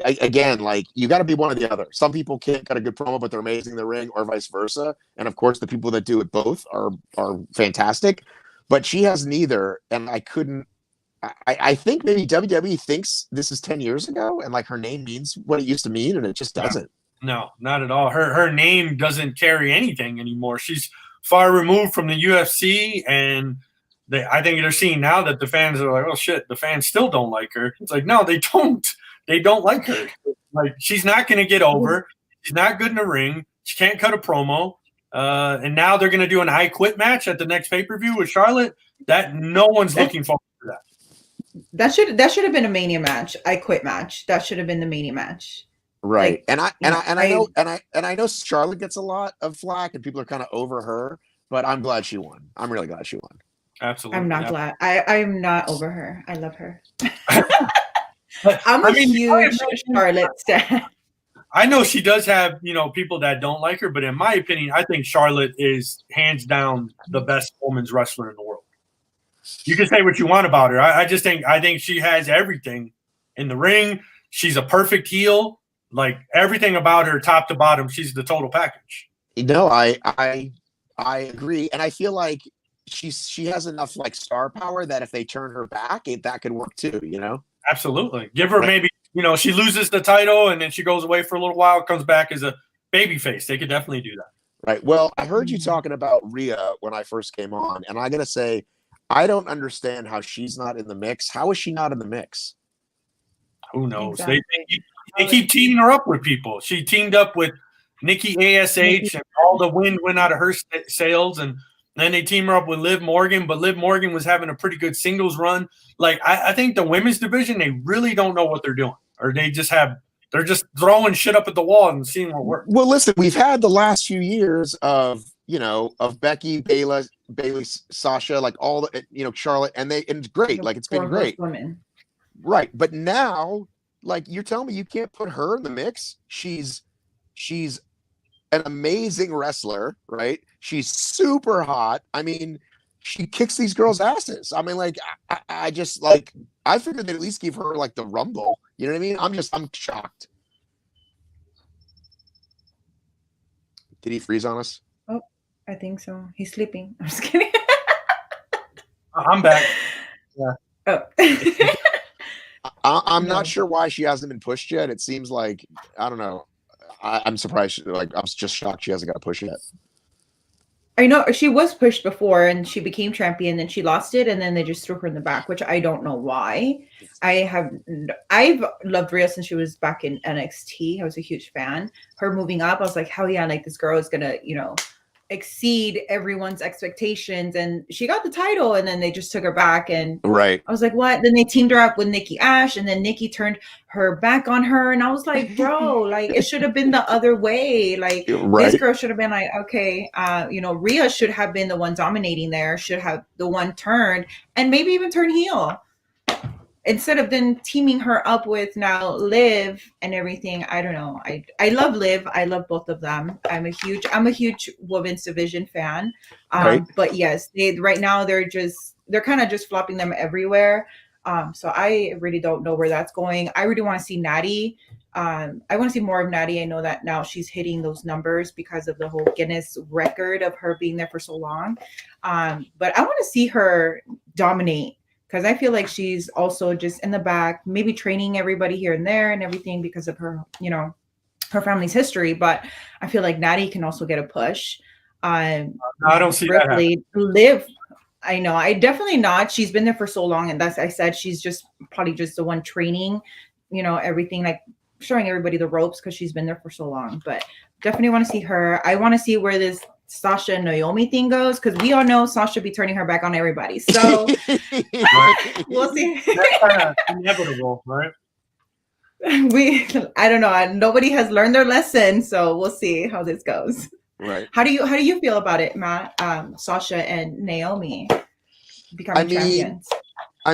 C: Again, like, you got to be one or the other. Some people can't cut a good promo, but they're amazing in the ring, or vice versa. And of course, the people that do it both are fantastic. But she has neither, and I couldn't. I think maybe WWE thinks this is 10 years ago, and like her name means what it used to mean, and it just doesn't.
A: No, not at all. Her name doesn't carry anything anymore. She's far removed from the UFC, and I think they're seeing now that the fans are like, oh shit, the fans still don't like her. It's like, no, they don't. They don't like her. Like, she's not going to get over. She's not good in the ring. She can't cut a promo. And now they're going to do an I Quit match at the next pay-per-view with Charlotte. That no one's looking forward to that.
B: That should have been a Mania match. I Quit match. That should have been the Mania match.
C: Right.
B: Like,
C: I know Charlotte gets a lot of flack and people are kind of over her, but I'm glad she won. I'm really glad she won.
A: Absolutely.
B: I'm not glad. I'm not over her. I love her. I'm a huge Charlotte stan.
A: I know she does have, people that don't like her, but in my opinion, I think Charlotte is hands down the best women's wrestler in the world. You can say what you want about her. I think she has everything in the ring. She's a perfect heel. Like, everything about her, top to bottom, she's the total package.
C: No, I agree, and I feel like she has enough like star power that if they turn her back, that could work too.
A: Absolutely. Give her maybe, she loses the title and then she goes away for a little while, comes back as a baby face. They could definitely do that.
C: Right. Well, I heard you talking about Rhea when I first came on, and I gotta say, I don't understand how she's not in the mix. How is she not in the mix?
A: Who knows?
B: Exactly.
A: They keep teaming her up with people. She teamed up with Nikki ASH, and all the wind went out of her sails, and then they team her up with Liv Morgan, but Liv Morgan was having a pretty good singles run. Like, I think the women's division, they really don't know what they're doing, or they're just throwing shit up at the wall and seeing what works.
C: Well, listen, we've had the last few years of Becky, Bayley, Sasha, like all the, Charlotte, and it's great. Like, it's been great.
B: Women.
C: Right. But now, like, you're telling me you can't put her in the mix? She's an amazing wrestler, right? She's super hot. I mean, she kicks these girls' asses. I mean, like, I just, like, I figured they'd at least give her, like, the Rumble. You know what I mean? I'm shocked. Did he freeze on us?
B: Oh, I think so. He's sleeping. I'm just kidding.
A: I'm back. Yeah.
B: Oh.
C: I'm not sure why she hasn't been pushed yet. It seems like, I don't know. I'm surprised. Like, I'm just shocked she hasn't got pushed yet.
B: I know she was pushed before and she became champion, then she lost it, and then they just threw her in the back, which I don't know why. I've loved Rhea since she was back in NXT. I was a huge fan. Her moving up, I was like, hell yeah, like, this girl is gonna, exceed everyone's expectations, and she got the title, and then they just took her back, and
C: right.
B: I was like, what? Then they teamed her up with Nikki Ash, and then Nikki turned her back on her, and I was like, bro, like, it should have been the other way. Like,
C: right.
B: This girl should have been like, okay, Rhea should have been the one dominating there, should have the one turned, and maybe even turn heel. Instead of then teaming her up with now Liv and everything. I don't know. I love Liv. I love both of them. I'm a huge women's division fan.
C: Right.
B: But yes, right now they're kind of just flopping them everywhere. So I really don't know where that's going. I really want to see Natty. I want to see more of Natty. I know that now she's hitting those numbers because of the whole Guinness record of her being there for so long. But I want to see her dominate, because I feel like she's also just in the back, maybe training everybody here and there and everything because of her, her family's history. But I feel like Natty can also get a push.
A: I don't see that.
B: Liv, I know, I definitely not. She's been there for so long, and I said she's just probably just the one training, everything, like showing everybody the ropes because she's been there for so long. But definitely want to see her. I want to see where this Sasha and Naomi thing goes, because we all know Sasha be turning her back on everybody. So we'll see.
A: That's kind of inevitable, right?
B: I don't know. Nobody has learned their lesson, so we'll see how this goes.
C: Right.
B: How do you feel about it, Matt? Sasha and Naomi becoming champions.
C: I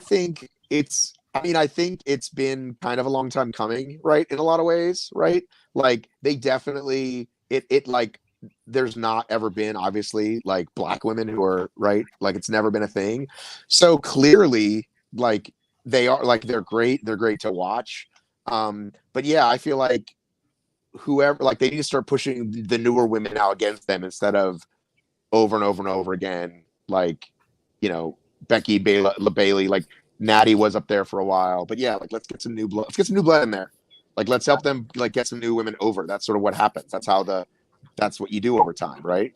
C: think it's been kind of a long time coming, right? In a lot of ways, right? Like, they definitely it like, there's not ever been, obviously, like, black women who are, right, like, it's never been a thing. So clearly, like, they're great to watch. But yeah, I feel like whoever, like, they need to start pushing the newer women now against them instead of over and over and over again, like, Becky, Bayley, like, Natty was up there for a while. But yeah, like, let's get some new blood in there. Like, let's help them, like, get some new women over. That's sort of what happens. That's what you do over time, right?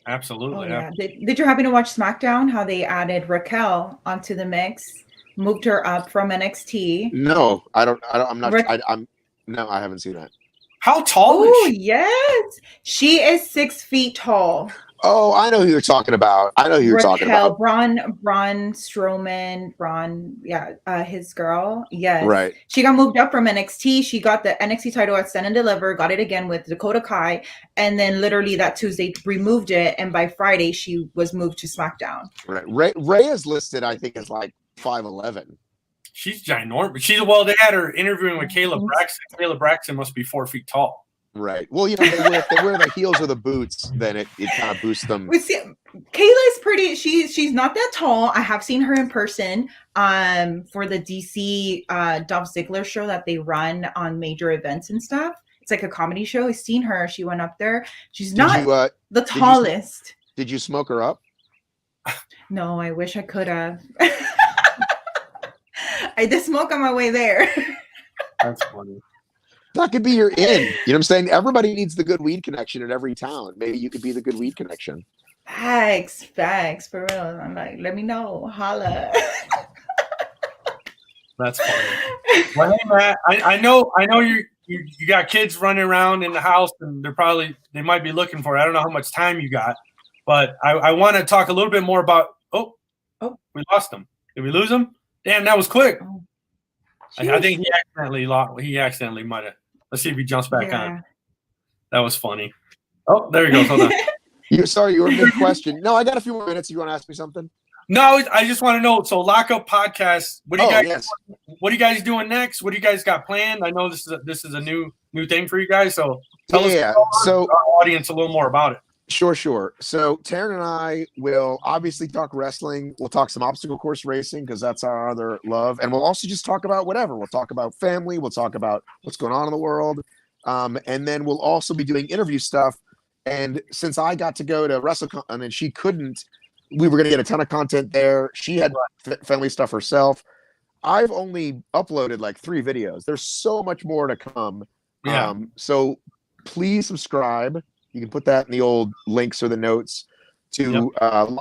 A: Absolutely.
B: Oh yeah. Did you happen to watch SmackDown? How they added Raquel onto the mix, moved her up from NXT.
C: No, I don't. I'm not.
B: Ra-
C: I'm. No, I haven't seen that.
A: How tall is
B: Oh
A: she?
B: yes, she is 6 feet tall.
C: Oh, I know who you're talking about. I know who you're talking
B: Raquel,
C: about.
B: Braun Strowman, his girl. Yes.
C: Right.
B: She got moved up from NXT. She got the NXT title at Stand and Deliver, got it again with Dakota Kai, and then literally that Tuesday removed it, and by Friday she was moved to SmackDown.
C: Right. Ray is listed, I think, as like 5'11".
A: She's ginormous. Well, they had her interviewing with Kayla Braxton. Kayla Braxton must be 4 feet tall.
C: Right. Well, you know, if they wear the heels or the boots, then it kind of boosts them.
B: We see Kayla's pretty. She's not that tall. I have seen her in person for the DC Dolph Ziggler show that they run on major events and stuff. It's like a comedy show. I've seen her. She went up there. She's not the tallest.
C: Did you smoke her up?
B: No, I wish I could have. I did smoke on my way there.
A: That's funny.
C: That could be your in. You know what I'm saying? Everybody needs the good weed connection in every town. Maybe you could be the good weed connection.
B: Facts, for real. I'm like, let me know. Holla.
A: That's funny. Well, hey, Matt, I know you got kids running around in the house, and they might be looking for it. I don't know how much time you got, but I want to talk a little bit more about. Oh, we lost him. Did we lose him? Damn, that was quick.
B: Oh,
A: I think he accidentally lost. He accidentally might have. Let's see if he jumps back on. That was funny. Oh, there he goes. Hold on.
C: Sorry, you were mid question. No, I got a few more minutes. You want to ask me something?
A: No, I just want to know. So, Lockup Podcast. What do you guys?
C: Yes.
A: What are you guys doing next? What do you guys got planned? I know this is a new thing for you guys. So tell us, our audience, a little more about it.
C: Sure. So Taryn and I will obviously talk wrestling. We'll talk some obstacle course racing because that's our other love, and we'll also just talk about whatever. We'll talk about family. We'll talk about what's going on in the world, and then we'll also be doing interview stuff. And since I got to go to WrestleCon and she couldn't, we were going to get a ton of content there. She had family stuff herself. I've only uploaded like 3 videos. There's so much more to come.
A: Yeah.
C: So please subscribe. You can put that in the old links or the notes and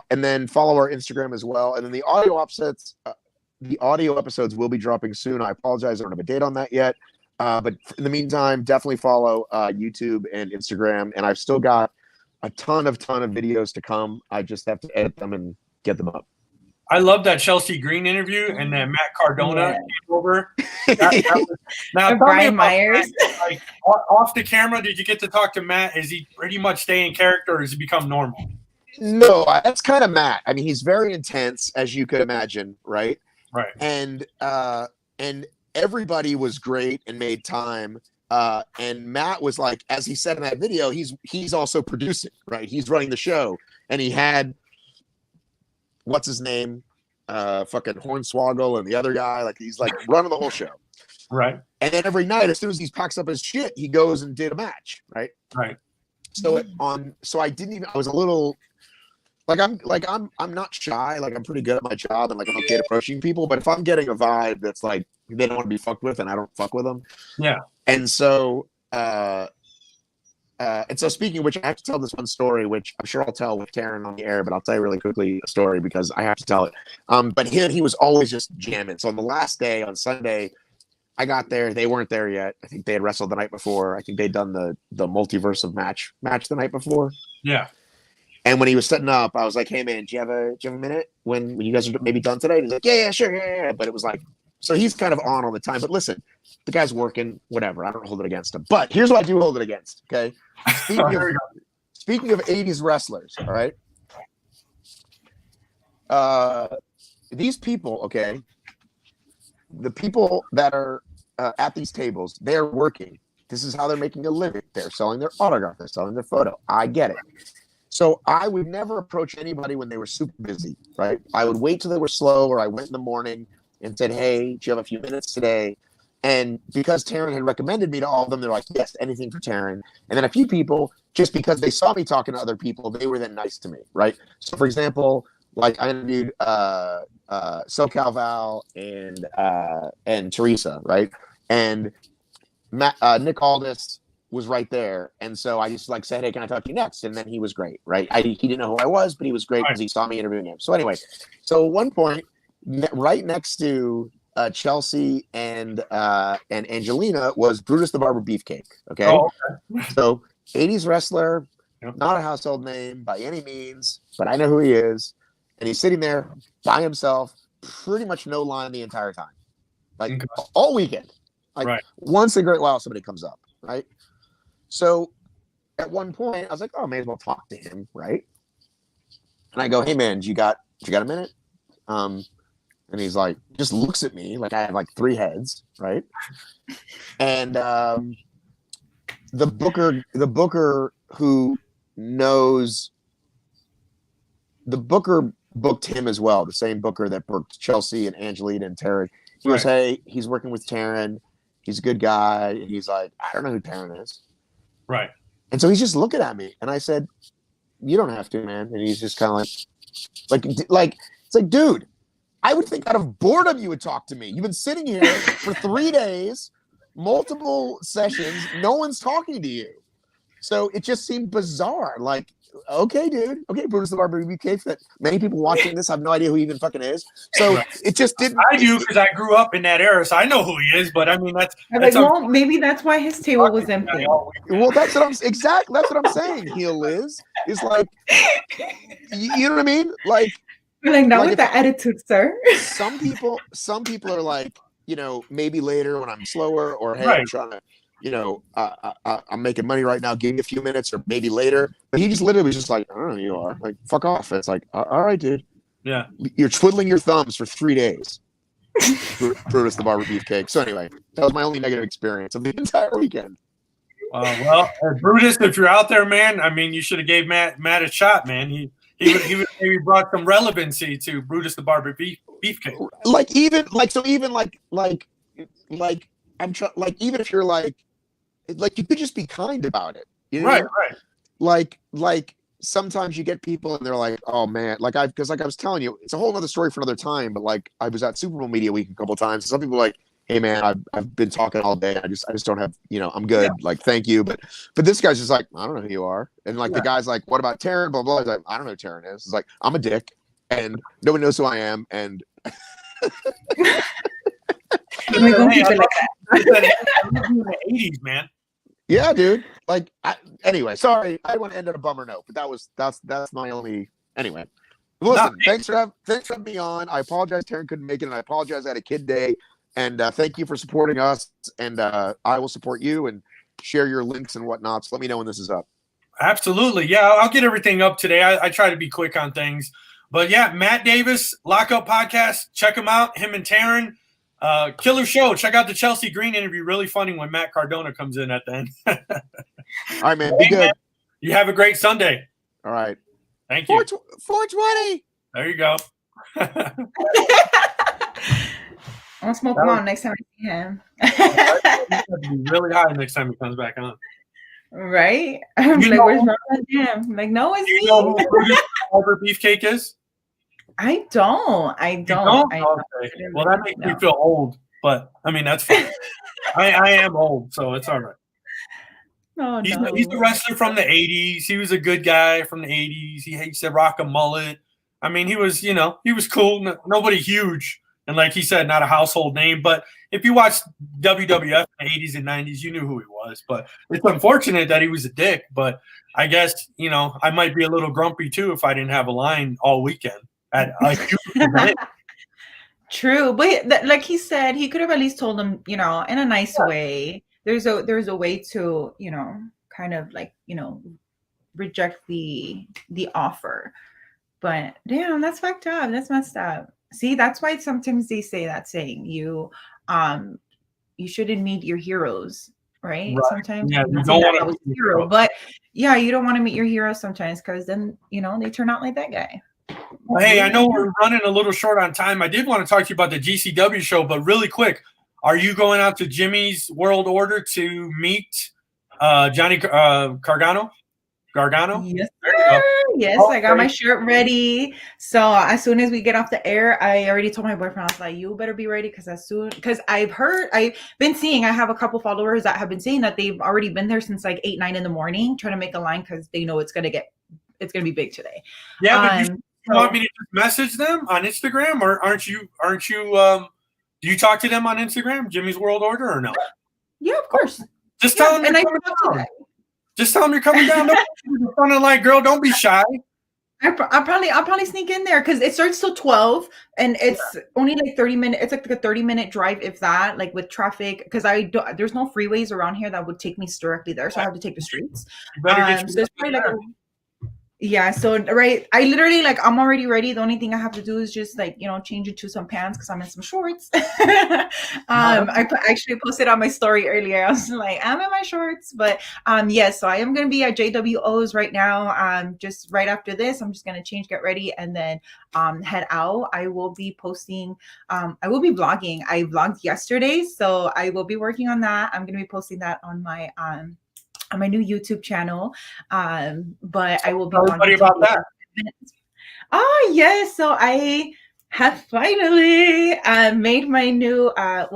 C: then follow our Instagram as well. And then the audio episodes will be dropping soon. I apologize. I don't have a date on that yet. But in the meantime, definitely follow YouTube and Instagram. And I've still got a ton of videos to come. I just have to edit them and get them up.
A: I love that Chelsea Green interview and that Matt Cardona came over. Now,
B: Brian Myers.
A: Like, off the camera, did you get to talk to Matt? Is he pretty much stay in character, or has he become normal?
C: No, that's kind of Matt. I mean, he's very intense, as you could imagine, right?
A: Right.
C: And everybody was great and made time. And Matt was like, as he said in that video, he's also producing, right? He's running the show, and he had what's his name, fucking Hornswoggle and the other guy, like he's like running the whole show,
A: right?
C: And then every night, as soon as he packs up his shit, he goes and did a match, right?
A: Right.
C: So I didn't even. I was a little I'm not shy. Like I'm pretty good at my job and like I'm okay at approaching people. But if I'm getting a vibe that's like they don't want to be fucked with, and I don't fuck with them,
A: yeah.
C: And so speaking of which, I have to tell this one story, which I'm sure I'll tell with Taryn on the air, but I'll tell you really quickly a story because I have to tell it. But he was always just jamming. So on the last day, on Sunday, I got there. They weren't there yet. I think they had wrestled the night before. I think they'd done the multiverse of match the night before.
A: Yeah.
C: And when he was setting up, I was like, "Hey man, do you have a minute when you guys are maybe done today?" And he's like, "Yeah, sure, yeah." But it was like, so he's kind of on all the time. But listen, the guy's working, whatever. I don't hold it against him. But here's what I do hold it against. Okay. Speaking of 80s wrestlers, all right. These people, okay, the people that are at these tables, they're working. This is how they're making a living. They're selling their autograph. They're selling their photo. I get it. So I would never approach anybody when they were super busy, right? I would wait till they were slow, or I went in the morning and said, "Hey, do you have a few minutes today?" And because Taryn had recommended me to all of them, they're like, "Yes, anything for Taryn." And then a few people, just because they saw me talking to other people, they were then nice to me, right? So, for example, like I interviewed SoCal Val and Teresa, right? And Nick Aldis was right there, and so I just like said, "Hey, can I talk to you next?" And then he was great, right? He didn't know who I was, but he was great because he saw me interviewing him. So anyway, so at one point, right next to Chelsea and Angelina was Brutus the Barber Beefcake. Okay, so 80s wrestler, not a household name by any means, but I know who he is, and he's sitting there by himself, pretty much no line the entire time, like all weekend. Like once in a great while, somebody comes up, right? So at one point, I was like, "Oh, may as well talk to him, right?" And I go, "Hey, man, you got a minute?" And he's like, just looks at me like I have like 3 heads, right? And the booker who knows, the booker booked him as well, the same booker that booked Chelsea and Angelina and Taryn. He goes, "Hey, he's working with Taryn. He's a good guy." And he's like, "I don't know who Taryn is."
A: Right.
C: And so he's just looking at me, and I said, "You don't have to, man." And he's just kind of like it's like, dude, I would think out of boredom you would talk to me. You've been sitting here for 3 days, multiple sessions, no one's talking to you. So it just seemed bizarre. Like, okay, dude. Okay, Brutus the Barber Beefcake, that many people watching this have no idea who he even fucking is. So it just didn't.
A: I do, because I grew up in that era, so I know who he is. But I mean, that's
B: like, well, maybe that's why his table was empty.
C: Well, that's what I'm saying. Heel Liz is like, you know what I mean? Like
B: not with the attitude, sir.
C: Some people are like, maybe later when I'm slower, or hey, I'm trying to, I'm making money right now, give me a few minutes, or maybe later. But he just literally was just like, "I don't know who you are. Like, fuck off." It's like, all right, dude.
A: Yeah.
C: You're twiddling your thumbs for 3 days. Brutus the Barber Beefcake. So anyway, that was my only negative experience of the entire weekend.
A: Well, Brutus, if you're out there, man, I mean, you should have gave Matt a shot, man. He would maybe brought some relevancy to Brutus the Barber Beefcake.
C: Even if you're like you could just be kind about it. You know?
A: Right.
C: Like sometimes you get people and they're like, "Oh man," because I was telling you, it's a whole other story for another time. But like I was at Super Bowl Media Week a couple of times. Some people are like, "Hey man, I've been talking all day. I just don't have, I'm good. Yeah. Like, thank you." But this guy's just like, "I don't know who you are." And like the guy's like, "What about Taryn?" Blah blah. He's like, "I don't know who Taryn is." It's like, I'm a dick, and no one knows who I am. And
B: we're gonna keep it like
A: that. In the 80s, man.
C: Yeah, dude. Like, anyway, sorry, I want to end on a bummer note, but that's my only. Anyway, listen, thanks for having me on. I apologize, Taryn couldn't make it, and I apologize I had a kid day. And thank you for supporting us. And I will support you and share your links and whatnot. So let me know when this is up.
A: Absolutely, yeah, I'll get everything up today. I try to be quick on things, but yeah, Matt Davis, Lockup Podcast, check him out. Him and Taryn. Killer show. Check out the Chelsea Green interview. Really funny when Matt Cardona comes in at the end.
C: All right, man. Be good. Man,
A: you have a great Sunday.
C: All right.
A: Thank you.
C: 420.
A: There you go.
B: I'll smoke one next time I see him.
A: Be really high next time he comes back on.
B: Right? I'm like, where's my damn? I'm like, no, it's me.
A: Know who Brutus Barber Beefcake is?
B: I don't.
A: Okay. Well, that makes me feel old, but I mean that's fine. I am old, so it's all right.
B: Oh,
A: he's a wrestler from the 80s. He was a good guy from the 80s. He used to rock a mullet. I mean, he was cool. Nobody huge, and like he said, not a household name. But if you watched WWF in the 80s and 90s, you knew who he was. But it's unfortunate that he was a dick. But I guess I might be a little grumpy too if I didn't have a line all weekend. At a huge event.
B: True, but like he said, he could have at least told him, in a nice way. There's a way to, kind of like, reject the offer. But damn, that's fucked up. That's messed up. See, that's why sometimes they say that saying you shouldn't meet your heroes, right? Sometimes
A: you don't want to meet
B: your hero, but yeah, you don't want to meet your hero sometimes because then they turn out like that guy.
A: Hey, I know we're running a little short on time. I did want to talk to you about the GCW show, but really quick, are you going out to Jimmy's World Order to meet Johnny Gargano?
B: Yes, sir. Yes, I got my shirt ready. So as soon as we get off the air, I already told my boyfriend, I was like, you better be ready because I've been seeing, I have a couple followers that have been saying that they've already been there since like 8, 9 in the morning trying to make a line because they know it's gonna be big today.
A: Yeah, but you want me to just message them on Instagram, or aren't you do you talk to them on Instagram, Jimmy's World Order, or no?
B: Yeah, of course.
A: Just tell them you're coming down. Just tell them you're coming down. Don't like, girl, don't be shy.
B: I'll probably sneak in there because it starts till 12 and it's only like 30 minutes. It's like a 30-minute drive, if that, like with traffic, because there's no freeways around here that would take me directly there, so I have to take the streets.
A: You better get
B: so it's probably like yeah, so right, I literally like I'm already ready. The only thing I have to do is just like change into some pants because I'm in some shorts. I actually posted on my story earlier. I was like, I'm in my shorts, but yes, so I am gonna be at JWO's right now. Just right after this, I'm just gonna change, get ready, and then head out. I will be posting. I will be vlogging. I vlogged yesterday, so I will be working on that. I'm gonna be posting that on my new YouTube channel. But I will be
A: everybody about that.
B: Oh yes, so I have finally made my new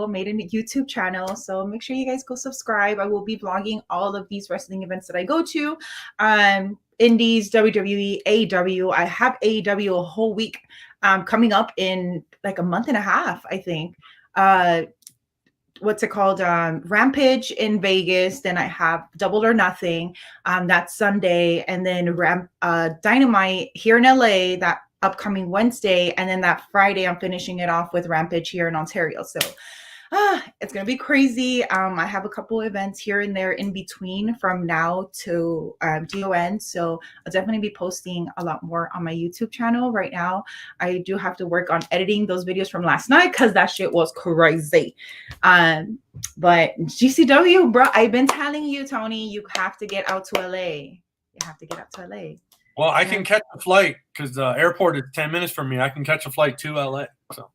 B: made a new YouTube channel. So make sure you guys go subscribe. I will be vlogging all of these wrestling events that I go to. Indies, WWE, AEW. I have AEW a whole week coming up in like a month and a half, I think. What's it called? Rampage in Vegas. Then I have Double or Nothing. That's Sunday, and then Dynamite here in LA that upcoming Wednesday, and then that Friday I'm finishing it off with Rampage here in Ontario. So it's gonna be crazy. I have a couple events here and there in between from now to DON. So I'll definitely be posting a lot more on my YouTube channel. Right now, I do have to work on editing those videos from last night because that shit was crazy. But GCW, bro, I've been telling you, Tony, you have to get out to LA. You have to get out to LA.
A: Well, I can catch a flight because the airport is 10 minutes from me. I can catch a flight to LA. So.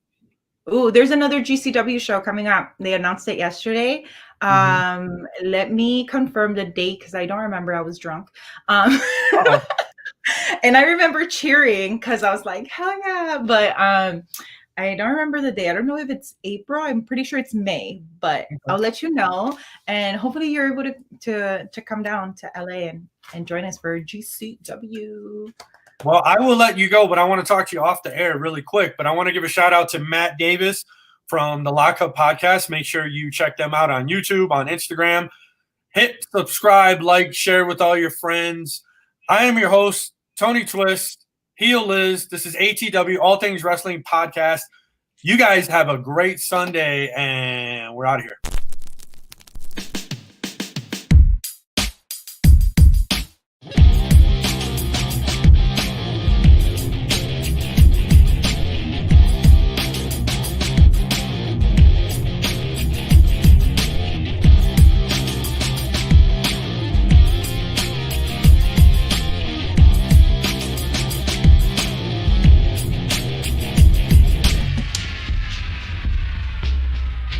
B: Ooh, there's another GCW show coming up. They announced it yesterday. Let me confirm the date because I don't remember. I was drunk. And I remember cheering because I was like, hell yeah. But I don't remember the day. I don't know if it's April. I'm pretty sure it's May, but I'll let you know. And hopefully you're able to come down to LA and join us for GCW.
A: Well, I will let you go, but I want to talk to you off the air really quick. But I want to give a shout out to Matt Davis from the Lockup Podcast. Make sure you check them out on YouTube, on Instagram. Hit subscribe, like, share with all your friends. I am your host, Tony Twist, Heel Liz. This is ATW, All Things Wrestling Podcast. You guys have a great Sunday, and we're out of here.